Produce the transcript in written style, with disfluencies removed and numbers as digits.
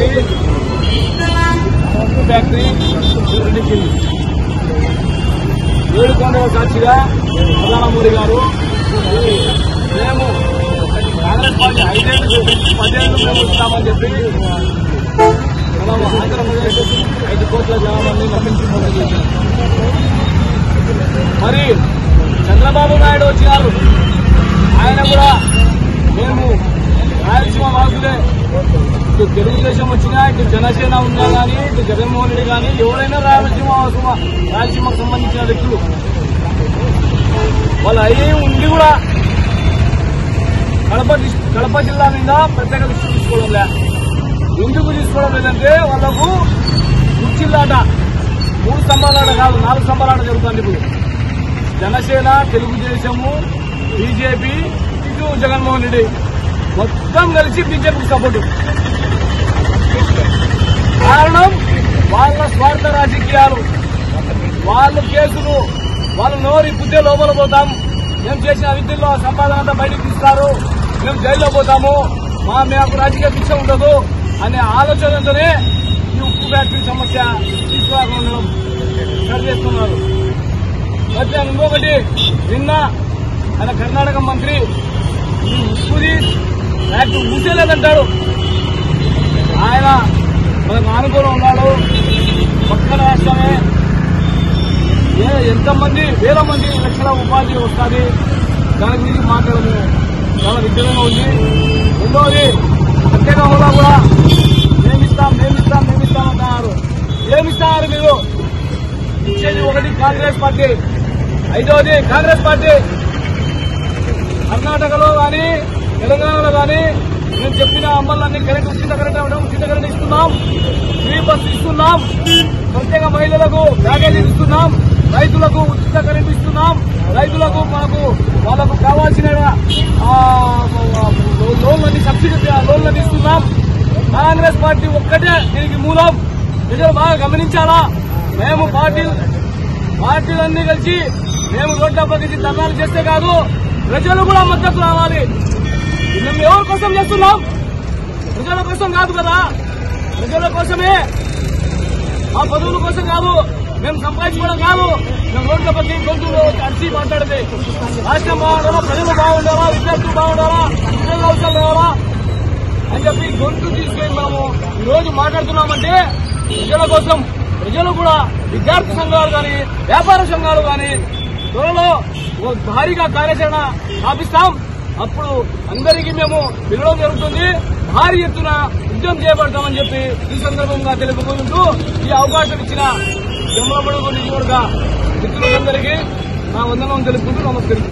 Party ఉక్కు factory నిర్మించింది. 7 కొండల సాక్షిగా ప్రధాని మోడీ గారు మేము కాంగ్రెస్ పార్టీ 5 ఏళ్లు 10 ఏళ్లు మేము ఇస్తామని చెప్పి మనం ఆంధ్రప్రదేశ్ 5 కోట్ల జనాభాని నమ్మించి చేశారు. మరి చంద్రబాబు నాయుడు వచ్చినారు, ఆయన కూడా మేము రాయలసీమ వాసులే, ఇటు తెలుగుదేశం వచ్చినా ఇటు జనసేన ఉన్నా కానీ ఇటు జగన్మోహన్ రెడ్డి కానీ ఎవరైనా రాయలసీమకు సంబంధించిన వ్యక్తులు వాళ్ళు అయ్యి ఉండి కూడా కడప జిల్లా మీద ప్రత్యేక దృష్టి తీసుకోవడం లే. ఎందుకు తీసుకోవడం లేదంటే వాళ్లకు కుర్చీలాట 3 స్తంభాలాట కాదు 4 స్తంభాలాట జరుగుతుంది. ఇప్పుడు జనసేన, తెలుగుదేశము, బీజేపీ, ఇటు జగన్మోహన్ రెడ్డి మొత్తం కలిసి బీజేపీకి సపోర్టు. కారణం వాళ్ళ స్వార్థ రాజకీయాలు, వాళ్ళు కేసులు, వాళ్ళు నోరు పుట్టే లోపల పోతాం, మేము చేసిన అవిధుల్లో సంపాదన అంతా బయటకు తీస్తారు, మేము జైల్లో పోతాము, మాకు రాజకీయ శిక్ష ఉండదు అనే ఆలోచనతోనే ఈ ఉక్కు ఫ్యాక్టరీ సమస్య తీసుకురాకుండా చేస్తున్నారు. అయితే ఇంకొకటి నిన్న ఆయన కర్ణాటక మంత్రి ఈ ఉక్కుది ఫ్యాక్టరీ మూసేలేదంటాడు. ఆయన మనకు అనుకూలం ఉన్నాడు, పక్కన రాష్ట్రమే, ఎంతమంది వేల మంది లక్షల ఉపాధి వస్తుంది, దాని గురించి మాట్లాడము చాలా విద్యంగా ఉంది. రెండవది ప్రత్యేక హోదా కూడా మేమిస్తాం అంటున్నారు. ఏమిస్తున్నారు మీరు? ఇచ్చేది ఒకటి కాంగ్రెస్ పార్టీ, 5వది కాంగ్రెస్ పార్టీ. కర్ణాటకలో కానీ తెలంగాణలో కానీ మేము చెప్పిన అమలన్నీ కరెంట్ ఉచిత కరెంట్ ఇస్తున్నాం, ఫ్రీ బస్ ఇస్తున్నాం, ప్రత్యేక మహిళలకు ప్యాకేజీ ఇస్తున్నాం, రైతులకు ఉచిత కరెంట్ ఇస్తున్నాం, రైతులకు వాళ్ళకు కావాల్సిన లోన్లన్నీ సబ్సిడీ లోన్లన్నీ ఇస్తున్నాం. కాంగ్రెస్ పార్టీ ఒక్కటే దీనికి మూలం. ప్రజలు బాగా గమనించాలా. మేము పార్టీలన్నీ కలిసి మేము రోడ్లపైకి ధర్నాలు చేస్తే కాదు, ప్రజలు కూడా మద్దతు రావాలి. మేము ఎవరి కోసం చేస్తున్నాం? ప్రజల కోసం కాదు కదా, ప్రజల కోసమే, ఆ పదవుల కోసం కాదు, మేము సంపాదించుకోవడం కాదు. మేము రోడ్లపైకి గొంతులు అరిచి మాట్లాడితే రాష్ట్రం బాగుండాలా, ప్రజలు బాగుండాలా, విద్యార్థులు బాగుండాలా, ఉద్యోగ అవసరాలు కావాలా అని చెప్పి గొంతు తీసుకొని మనము ఈ రోజు మాట్లాడుతున్నామంటే ప్రజల కోసం. ప్రజలు కూడా విద్యార్థి సంఘాలు కానీ వ్యాపార సంఘాలు కానీ త్వరలో భారీగా కార్యాచరణ స్థాపిస్తాం. అప్పుడు అందరికీ మేము పిలవడం జరుగుతుంది, భారీ ఎత్తున ఉద్యమం చేపడతామని చెప్పి ఈ సందర్భంగా తెలుపుకుంటూ ఈ అవకాశం ఇచ్చిన జమ్మలమడుగు నియోజకవర్గ మిత్రులందరికీ నా వందనం తెలుపుకుంటూ నమస్కరిస్తున్నాను.